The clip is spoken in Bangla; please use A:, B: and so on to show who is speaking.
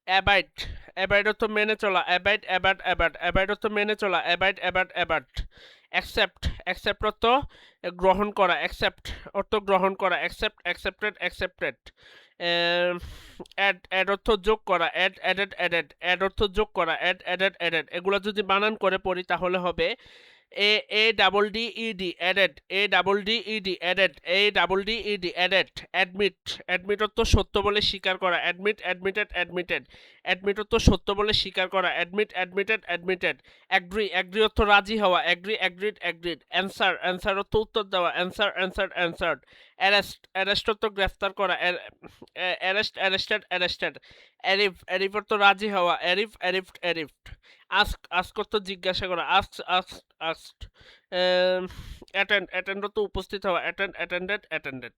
A: অ্যাবাইড, অ্যাবাইড অর্থ মেনে চলা, অ্যাবাইড অ্যাবার্ট অ্যাবার্ট, অ্যাবাইড অর্থ মেনে চলা, abide abode abode. Accept, accept অর্থ গ্রহণ করা, অ্যাকসেপ্ট অর্থ গ্রহণ করা, accept accepted accepted. Add, add অর্থ যোগ করা, অ্যাড অ্যাডেড অ্যাডেড, অ্যাড অর্থ যোগ করা, অ্যাড অ্যাডেড অ্যাডেড। এগুলো যদি বানান করে পড়ি তাহলে হবে A A double D E D added, A double D E D added, A double D E D added. Admit, admit অর্থ সত্য বলে স্বীকার করা, অ্যাডমিট অ্যাডমিটেড অ্যাডমিটেড, অ্যাডমিট অর্থ সত্য বলে স্বীকার করা, admit admitted admitted. Agree, agree অর্থ রাজি হওয়া, agree agreed agreed. Answer, answer অর্থ উত্তর দেওয়া, answer answered answered. Arrest, arrest অর্থ গ্রেফতার করা, অ্যারেস্ট অ্যারেস্টেড অ্যারেস্টেড। অ্যারিফ, অ্যারিফ অর্থ রাজি হওয়া, অ্যারিফ অ্যারিফড অ্যারিফড। আস্ক, আস্ক অর্থ জিজ্ঞাসা করা, ask ask asked. Attend, attend অর্থ উপস্থিত হওয়া, অ্যাটেন্ড অ্যাটেন্ডেড অ্যাটেন্ডেড।